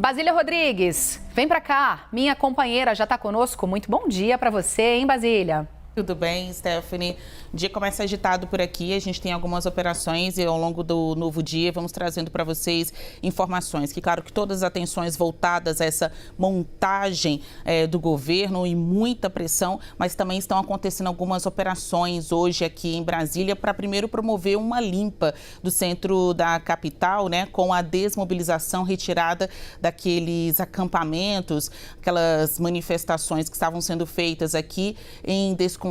Basília Rodrigues, vem pra cá. Minha companheira já está conosco. Muito bom dia para você, hein, Basília? Tudo bem, Stephanie? O dia começa agitado por aqui, a gente tem algumas operações e ao longo do novo dia vamos trazendo para vocês informações. Que claro que todas as atenções voltadas a essa montagem do governo e muita pressão, mas também estão acontecendo algumas operações hoje aqui em Brasília para primeiro promover uma limpa do centro da capital, né, com a desmobilização, retirada daqueles acampamentos, aquelas manifestações que estavam sendo feitas aqui em descontentamento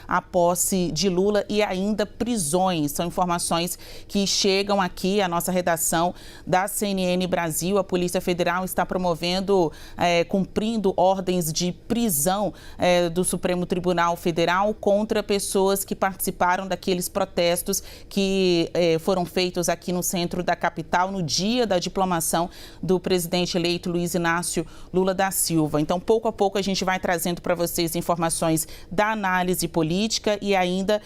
à posse de Lula e ainda prisões. São informações que chegam aqui à nossa redação da CNN Brasil. A Polícia Federal está promovendo, cumprindo ordens de prisão do Supremo Tribunal Federal contra pessoas que participaram daqueles protestos que foram feitos aqui no centro da capital no dia da diplomação do presidente eleito Luiz Inácio Lula da Silva. Então, pouco a pouco, a gente vai trazendo para vocês informações da análise política e ainda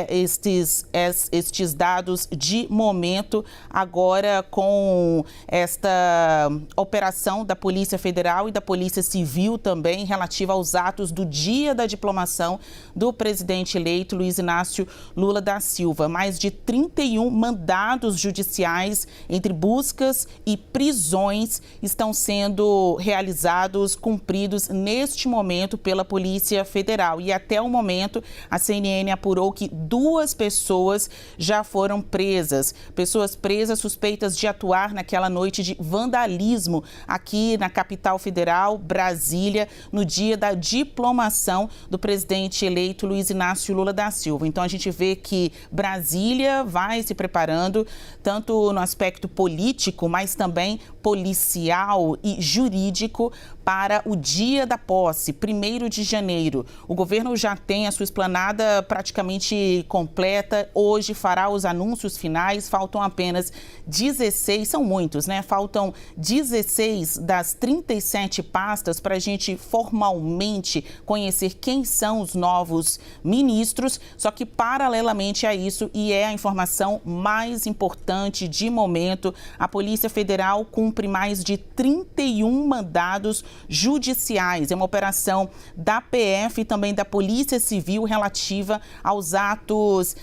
estes dados de momento, agora com esta operação da Polícia Federal e da Polícia Civil também, relativa aos atos do dia da diplomação do presidente eleito Luiz Inácio Lula da Silva. Mais de 31 mandados judiciais entre buscas e prisões estão sendo realizados, cumpridos neste momento pela Polícia Federal. E até o momento, a CNN apurou que 2 pessoas já foram presas. Pessoas presas suspeitas de atuar naquela noite de vandalismo aqui na capital federal, Brasília, no dia da diplomação do presidente eleito Luiz Inácio Lula da Silva. Então, a gente vê que Brasília vai se preparando, tanto no aspecto político, mas também policial e jurídico, para o dia da posse, 1º de janeiro. O governo já tem a sua esplanada praticamente completa. Hoje fará os anúncios finais. Faltam apenas 16, são muitos, né? Faltam 16 das 37 pastas para a gente formalmente conhecer quem são os novos ministros. Só que, paralelamente a isso, e é a informação mais importante de momento, a Polícia Federal cumpre mais de 31 mandados judiciais. É uma operação da PF e também da Polícia Civil relativa aos atos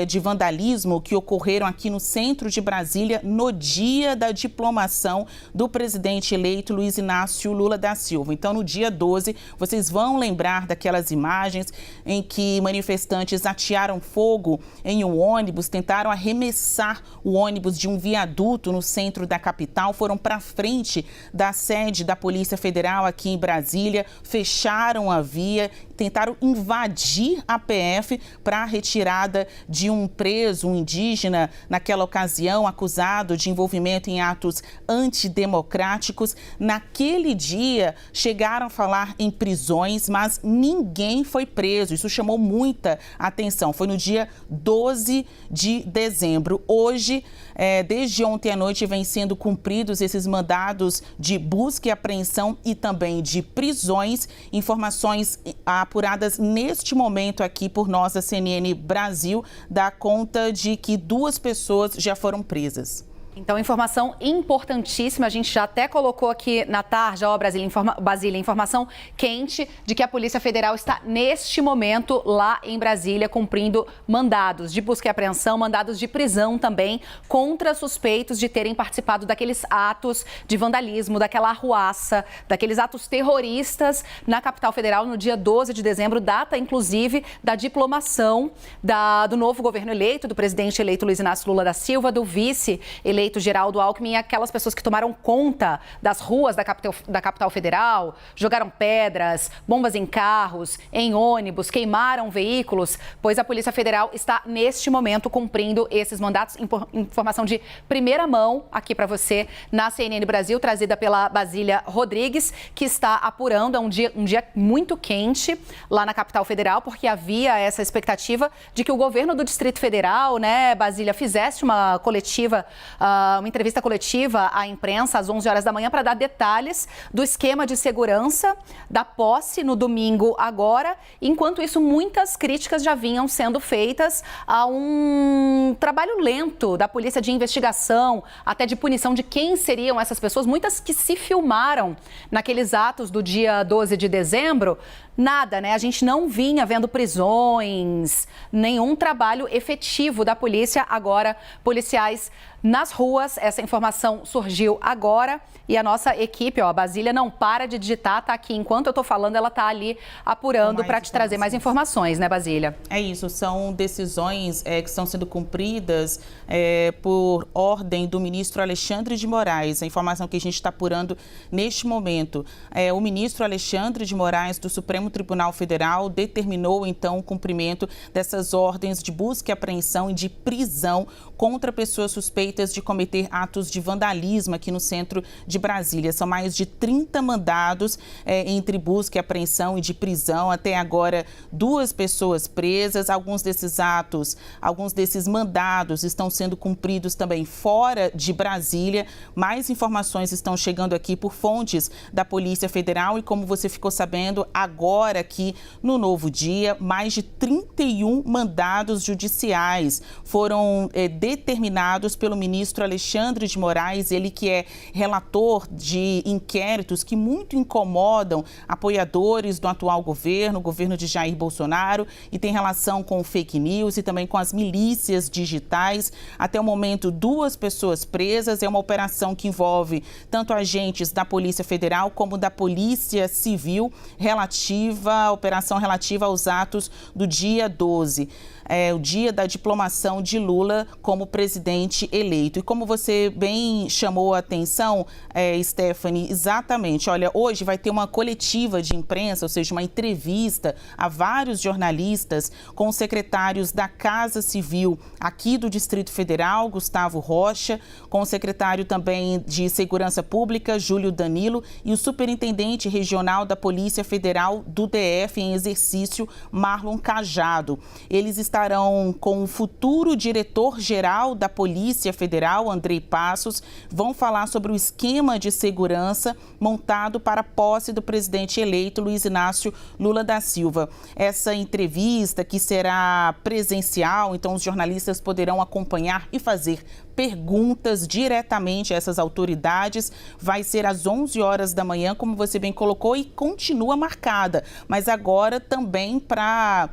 de vandalismo que ocorreram aqui no centro de Brasília no dia da diplomação do presidente eleito Luiz Inácio Lula da Silva. Então, no dia 12, vocês vão lembrar daquelas imagens em que manifestantes atearam fogo em um ônibus, tentaram arremessar o ônibus de um viaduto no centro da capital, foram para frente da sede da Polícia Federal aqui em Brasília, fecharam a via, tentaram invadir a PF para a retirada de um preso, um indígena, naquela ocasião, acusado de envolvimento em atos antidemocráticos. Naquele dia, chegaram a falar em prisões, mas ninguém foi preso. Isso chamou muita atenção. Foi no dia 12 de dezembro. Hoje, desde ontem à noite, vem sendo cumpridos esses mandados de busca e apreensão e também de prisões. Informações apuradas neste momento aqui por nós, a CNN Brasil, dá conta de que 2 pessoas já foram presas. Então, informação importantíssima, a gente já até colocou aqui na tarja, ó, Basília, informação quente de que a Polícia Federal está, neste momento, lá em Brasília, cumprindo mandados de busca e apreensão, mandados de prisão também, contra suspeitos de terem participado daqueles atos de vandalismo, daquela arruaça, daqueles atos terroristas na capital federal no dia 12 de dezembro, data, inclusive, da diplomação do novo governo eleito, do presidente eleito Luiz Inácio Lula da Silva, do vice eleito Geraldo Alckmin, e aquelas pessoas que tomaram conta das ruas da capital federal, jogaram pedras, bombas em carros, em ônibus, queimaram veículos, pois a Polícia Federal está, neste momento, cumprindo esses mandatos. Informação de primeira mão aqui para você na CNN Brasil, trazida pela Basília Rodrigues, que está apurando. É um dia muito quente lá na capital federal, porque havia essa expectativa de que o governo do Distrito Federal, né, Basília, fizesse uma coletiva uma entrevista coletiva à imprensa às 11 horas da manhã para dar detalhes do esquema de segurança da posse no domingo agora. Enquanto isso, muitas críticas já vinham sendo feitas a um trabalho lento da polícia de investigação, até de punição de quem seriam essas pessoas, muitas que se filmaram naqueles atos do dia 12 de dezembro. Nada, né? A gente não vinha vendo prisões, nenhum trabalho efetivo da polícia. Agora, policiais nas ruas. Essa informação surgiu agora e a nossa equipe, a Basília, não para de digitar, tá aqui. Enquanto eu tô falando, ela tá ali apurando para te trazer mais informações, né, Basília? É isso, são decisões que estão sendo cumpridas por ordem do ministro Alexandre de Moraes. A informação que a gente está apurando neste momento. O ministro Alexandre de Moraes do Supremo Tribunal Federal determinou, então, o cumprimento dessas ordens de busca e apreensão e de prisão contra pessoas suspeitas de cometer atos de vandalismo aqui no centro de Brasília. São mais de 30 mandados entre busca e apreensão e de prisão. Até agora, 2 pessoas presas. Alguns desses atos, alguns desses mandados estão sendo cumpridos também fora de Brasília. Mais informações estão chegando aqui por fontes da Polícia Federal e, como você ficou sabendo, agora aqui no Novo Dia, mais de 31 mandados judiciais foram determinados pelo ministro Alexandre de Moraes, ele que é relator de inquéritos que muito incomodam apoiadores do atual governo, o governo de Jair Bolsonaro, e tem relação com fake news e também com as milícias digitais. Até o momento, 2 pessoas presas. É uma operação que envolve tanto agentes da Polícia Federal como da Polícia Civil, operação relativa aos atos do dia 12. O dia da diplomação de Lula como presidente eleito. E como você bem chamou a atenção, Stephanie, exatamente, olha, hoje vai ter uma coletiva de imprensa, ou seja, uma entrevista a vários jornalistas com os secretários da Casa Civil aqui do Distrito Federal, Gustavo Rocha, com o secretário também de Segurança Pública, Júlio Danilo, e o superintendente regional da Polícia Federal do DF em exercício, Marlon Cajado. Eles estarão com o futuro diretor-geral da Polícia Federal, Andrei Passos, vão falar sobre o esquema de segurança montado para a posse do presidente eleito Luiz Inácio Lula da Silva. Essa entrevista, que será presencial, então os jornalistas poderão acompanhar e fazer perguntas diretamente a essas autoridades, vai ser às 11 horas da manhã, como você bem colocou, e continua marcada, mas agora também para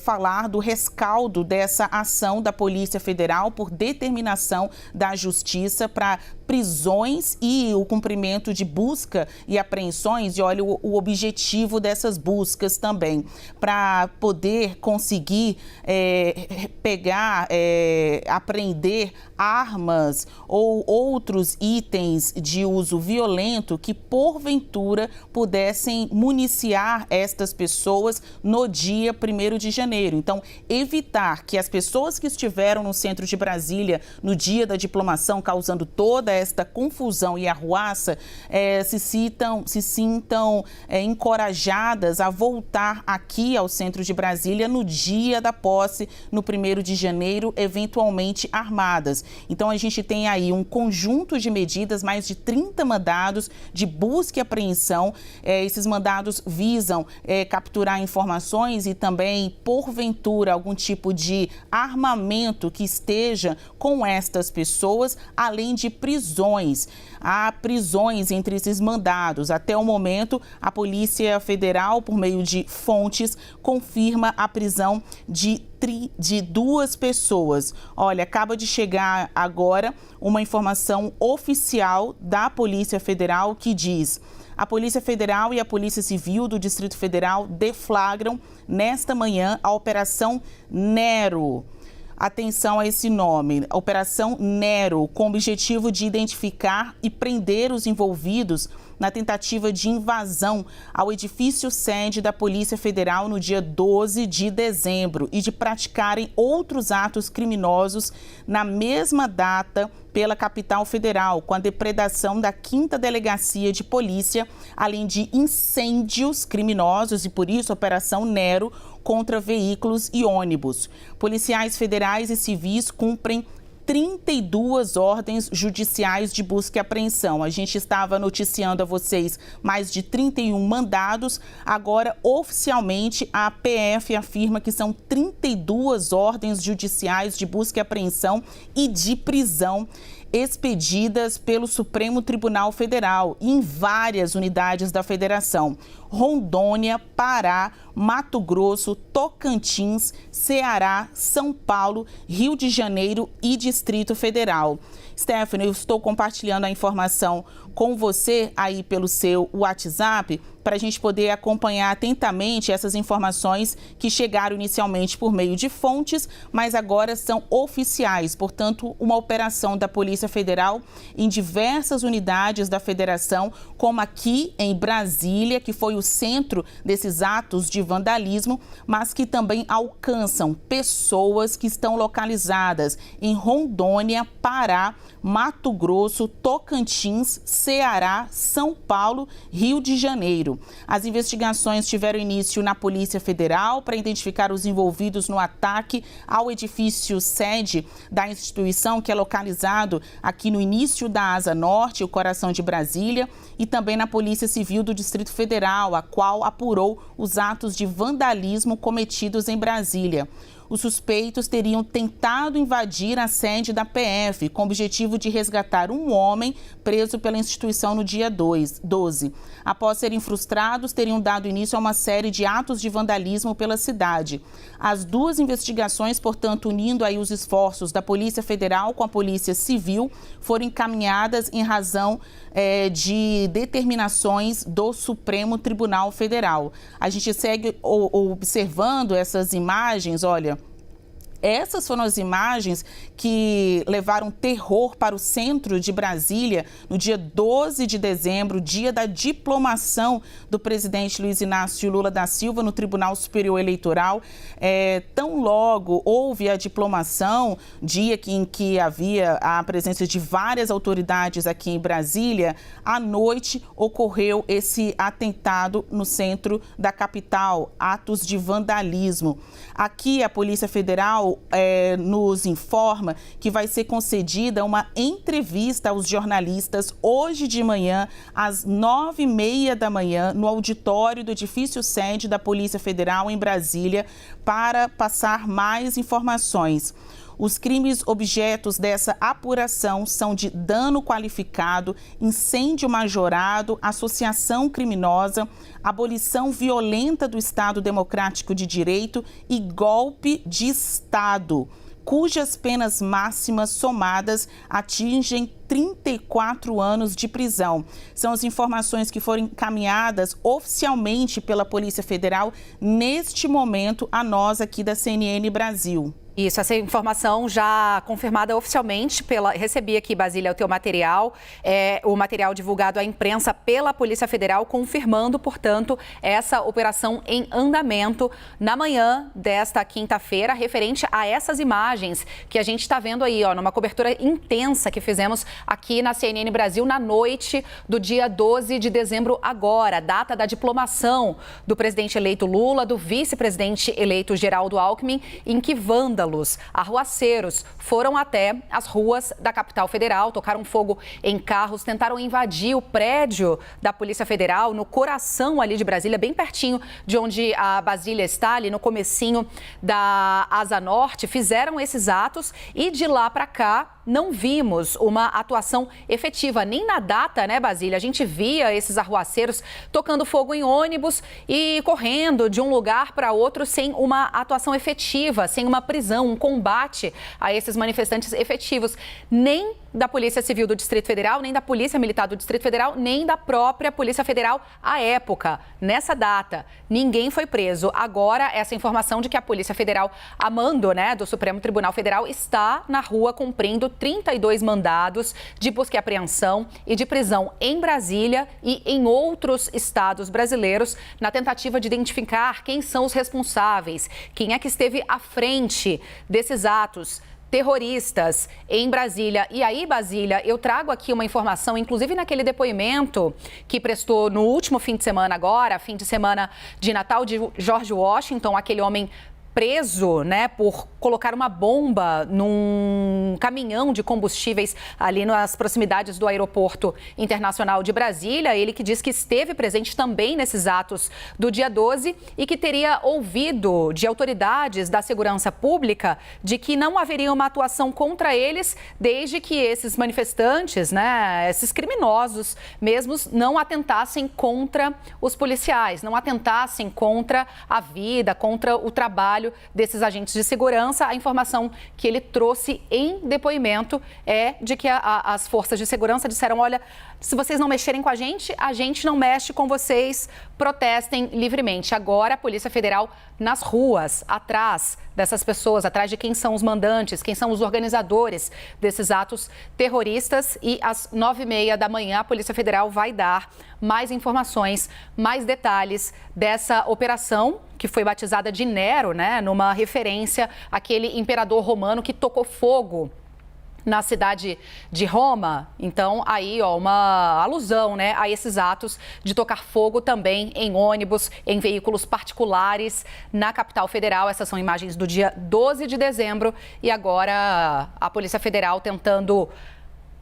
falar do rescaldo dessa ação da Polícia Federal por determinação da Justiça para prisões e o cumprimento de busca e apreensões. E olha o objetivo dessas buscas também, para poder conseguir apreender armas ou outros itens de uso violento que, porventura, pudessem municiar estas pessoas no dia 1º de janeiro. Então, evitar que as pessoas que estiveram no centro de Brasília no dia da diplomação, causando toda esta confusão e arruaça, se sintam encorajadas a voltar aqui ao centro de Brasília no dia da posse, no 1º de janeiro, eventualmente armadas. Então, a gente tem aí um conjunto de medidas, mais de 30 mandados de busca e apreensão. Esses mandados visam capturar informações e também, porventura, algum tipo de armamento que esteja com estas pessoas, além de prisões. Há prisões entre esses mandados. Até o momento, a Polícia Federal, por meio de fontes, confirma a prisão de 2 pessoas. Olha, acaba de chegar agora uma informação oficial da Polícia Federal que diz: a Polícia Federal e a Polícia Civil do Distrito Federal deflagram nesta manhã a Operação Nero. Atenção a esse nome, Operação Nero, com o objetivo de identificar e prender os envolvidos na tentativa de invasão ao edifício sede da Polícia Federal no dia 12 de dezembro e de praticarem outros atos criminosos na mesma data pela capital federal, com a depredação da 5ª Delegacia de Polícia, além de incêndios criminosos e, por isso, Operação Nero contra veículos e ônibus. Policiais federais e civis cumprem 32 ordens judiciais de busca e apreensão. A gente estava noticiando a vocês mais de 31 mandados. Agora, oficialmente, a PF afirma que são 32 ordens judiciais de busca e apreensão e de prisão expedidas pelo Supremo Tribunal Federal em várias unidades da Federação: Rondônia, Pará, Mato Grosso, Tocantins, Ceará, São Paulo, Rio de Janeiro e Distrito Federal. Stephanie, eu estou compartilhando a informação com você aí pelo seu WhatsApp para a gente poder acompanhar atentamente essas informações que chegaram inicialmente por meio de fontes, mas agora são oficiais. Portanto, uma operação da Polícia Federal em diversas unidades da Federação, como aqui em Brasília, que foi o centro desses atos de vandalismo, mas que também alcançam pessoas que estão localizadas em Rondônia, Pará, Mato Grosso, Tocantins, Ceará, São Paulo, Rio de Janeiro. As investigações tiveram início na Polícia Federal para identificar os envolvidos no ataque ao edifício sede da instituição, que é localizado aqui no início da Asa Norte, o coração de Brasília, e também na Polícia Civil do Distrito Federal, a qual apurou os atos de vandalismo cometidos em Brasília. Os suspeitos teriam tentado invadir a sede da PF com o objetivo de resgatar um homem preso pela instituição no dia 12. Após serem frustrados, teriam dado início a uma série de atos de vandalismo pela cidade. As duas investigações, portanto, unindo aí os esforços da Polícia Federal com a Polícia Civil, foram encaminhadas em razão de determinações do Supremo Tribunal Federal. A gente segue observando essas imagens, olha. Essas foram as imagens que levaram terror para o centro de Brasília no dia 12 de dezembro, dia da diplomação do presidente Luiz Inácio Lula da Silva no Tribunal Superior Eleitoral. Tão logo houve a diplomação, dia em que havia a presença de várias autoridades aqui em Brasília, à noite ocorreu esse atentado no centro da capital, atos de vandalismo. Aqui a Polícia Federal nos informa que vai ser concedida uma entrevista aos jornalistas hoje de manhã, às 9h30 da manhã, no auditório do edifício sede da Polícia Federal em Brasília, para passar mais informações. Os crimes objetos dessa apuração são de dano qualificado, incêndio majorado, associação criminosa, abolição violenta do Estado Democrático de Direito e golpe de Estado, cujas penas máximas somadas atingem 34 anos de prisão. São as informações que foram encaminhadas oficialmente pela Polícia Federal neste momento a nós aqui da CNN Brasil. Isso, essa informação já confirmada oficialmente recebi aqui, Basília, o teu material, o material divulgado à imprensa pela Polícia Federal, confirmando, portanto, essa operação em andamento na manhã desta quinta-feira, referente a essas imagens que a gente está vendo aí, numa cobertura intensa que fizemos aqui na CNN Brasil na noite do dia 12 de dezembro agora, data da diplomação do presidente eleito Lula, do vice-presidente eleito Geraldo Alckmin, em que vândalos, arruaceiros, foram até as ruas da capital federal, tocaram fogo em carros, tentaram invadir o prédio da Polícia Federal, no coração ali de Brasília, bem pertinho de onde a Brasília está, ali no comecinho da Asa Norte, fizeram esses atos e de lá para cá não vimos uma atuação efetiva, nem na data, né, Basília? A gente via esses arruaceiros tocando fogo em ônibus e correndo de um lugar para outro sem uma atuação efetiva, sem uma prisão, um combate a esses manifestantes efetivos. Nem da Polícia Civil do Distrito Federal, nem da Polícia Militar do Distrito Federal, nem da própria Polícia Federal à época. Nessa data, ninguém foi preso. Agora, essa informação de que a Polícia Federal, a mando, né, do Supremo Tribunal Federal, está na rua cumprindo 32 mandados de busca e apreensão e de prisão em Brasília e em outros estados brasileiros, na tentativa de identificar quem são os responsáveis, quem é que esteve à frente desses atos terroristas em Brasília. E aí, Basília, eu trago aqui uma informação, inclusive naquele depoimento que prestou no último fim de semana agora, fim de semana de Natal, de George Washington, aquele homem preso, né, por colocar uma bomba num caminhão de combustíveis ali nas proximidades do Aeroporto Internacional de Brasília. Ele que diz que esteve presente também nesses atos do dia 12 e que teria ouvido de autoridades da segurança pública de que não haveria uma atuação contra eles desde que esses manifestantes, né, esses criminosos mesmos, não atentassem contra os policiais, não atentassem contra a vida, contra o trabalho desses agentes de segurança. A informação que ele trouxe em depoimento é de que as forças de segurança disseram: olha, se vocês não mexerem com a gente não mexe com vocês, protestem livremente. Agora a Polícia Federal nas ruas, atrás dessas pessoas, atrás de quem são os mandantes, quem são os organizadores desses atos terroristas, e às 9h30 da manhã a Polícia Federal vai dar mais informações, mais detalhes dessa operação que foi batizada de Nero, né, numa referência àquele imperador romano que tocou fogo na cidade de Roma. Então, aí, uma alusão, né, a esses atos de tocar fogo também em ônibus, em veículos particulares na capital federal. Essas são imagens do dia 12 de dezembro e agora a Polícia Federal tentando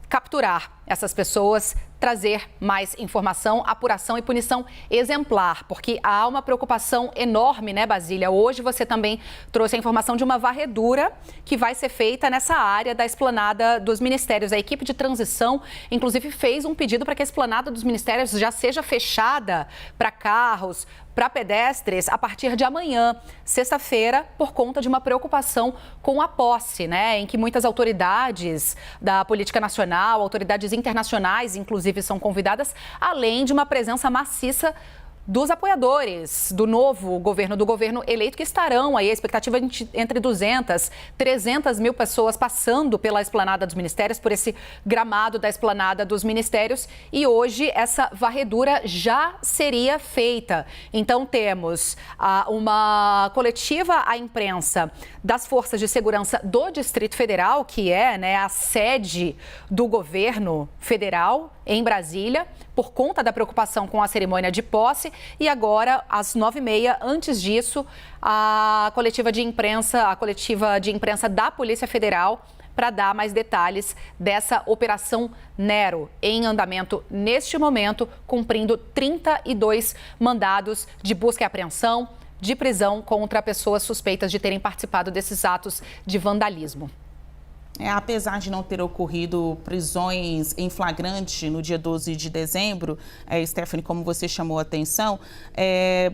capturar essas pessoas, trazer mais informação, apuração e punição exemplar, porque há uma preocupação enorme, né, Basília? Hoje você também trouxe a informação de uma varredura que vai ser feita nessa área da esplanada dos ministérios. A equipe de transição, inclusive, fez um pedido para que a esplanada dos ministérios já seja fechada para carros, para pedestres, a partir de amanhã, sexta-feira, por conta de uma preocupação com a posse, né, em que muitas autoridades da política nacional, autoridades internacionais, inclusive, são convidadas, além de uma presença maciça dos apoiadores do novo governo, do governo eleito, que estarão aí, a expectativa entre 200, 300 mil pessoas passando pela esplanada dos ministérios, por esse gramado da esplanada dos ministérios, e hoje essa varredura já seria feita. Então temos uma coletiva à imprensa das forças de segurança do Distrito Federal, que é, né, a sede do governo federal em Brasília, por conta da preocupação com a cerimônia de posse. E agora, às 9h30, antes disso, a coletiva de imprensa da Polícia Federal, para dar mais detalhes dessa Operação Nero, em andamento neste momento, cumprindo 32 mandados de busca e apreensão, de prisão contra pessoas suspeitas de terem participado desses atos de vandalismo. Apesar de não ter ocorrido prisões em flagrante no dia 12 de dezembro, Stephanie, como você chamou a atenção,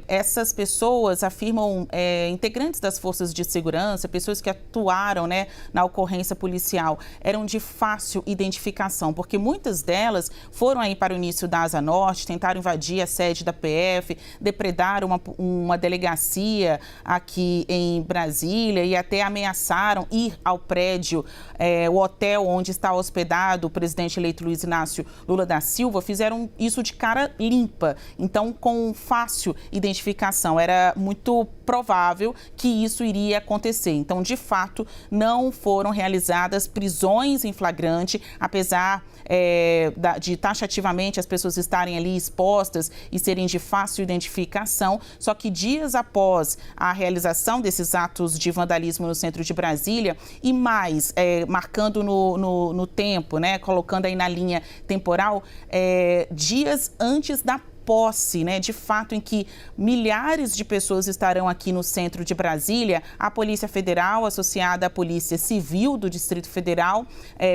essas pessoas afirmam, integrantes das forças de segurança, pessoas que atuaram, né, na ocorrência policial, eram de fácil identificação, porque muitas delas foram aí para o início da Asa Norte, tentaram invadir a sede da PF, depredaram uma delegacia aqui em Brasília e até ameaçaram ir ao prédio, o hotel onde está hospedado o presidente eleito Luiz Inácio Lula da Silva, fizeram isso de cara limpa, então com fácil identificação. Era muito provável que isso iria acontecer. Então, de fato, não foram realizadas prisões em flagrante, apesar de taxativamente as pessoas estarem ali expostas e serem de fácil identificação. Só que dias após a realização desses atos de vandalismo no centro de Brasília, e mais, marcando no tempo, né, colocando aí na linha temporal, dias antes da posse, né, de fato, em que milhares de pessoas estarão aqui no centro de Brasília, a Polícia Federal, associada à Polícia Civil do Distrito Federal,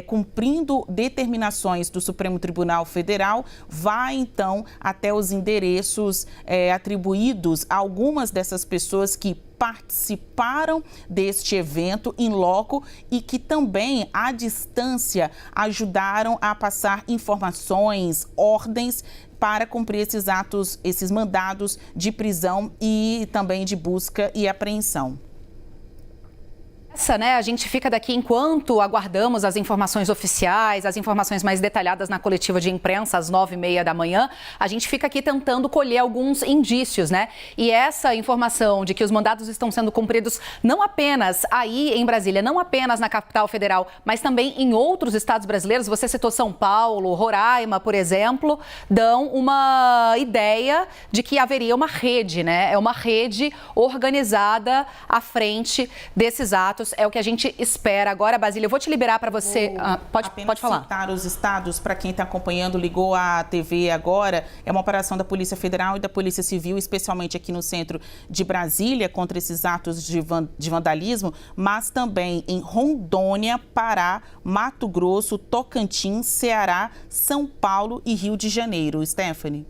cumprindo determinações do Supremo Tribunal Federal, vai então até os endereços atribuídos a algumas dessas pessoas que participaram deste evento em loco e que também, à distância, ajudaram a passar informações, ordens para cumprir esses atos, esses mandados de prisão e também de busca e apreensão. Né? A gente fica daqui enquanto aguardamos as informações oficiais, as informações mais detalhadas na coletiva de imprensa às 9h30 da manhã. A gente fica aqui tentando colher alguns indícios, né? E essa informação de que os mandados estão sendo cumpridos não apenas aí em Brasília, não apenas na capital federal, mas também em outros estados brasileiros. Você citou São Paulo, Roraima, por exemplo, dão uma ideia de que haveria uma rede, né? É uma rede organizada à frente desses atos. É o que a gente espera. Agora, Basília, eu vou te liberar para você. Pode falar. Citar os estados, para quem está acompanhando, ligou a TV agora, é uma operação da Polícia Federal e da Polícia Civil, especialmente aqui no centro de Brasília, contra esses atos de vandalismo, mas também em Rondônia, Pará, Mato Grosso, Tocantins, Ceará, São Paulo e Rio de Janeiro. Stephanie.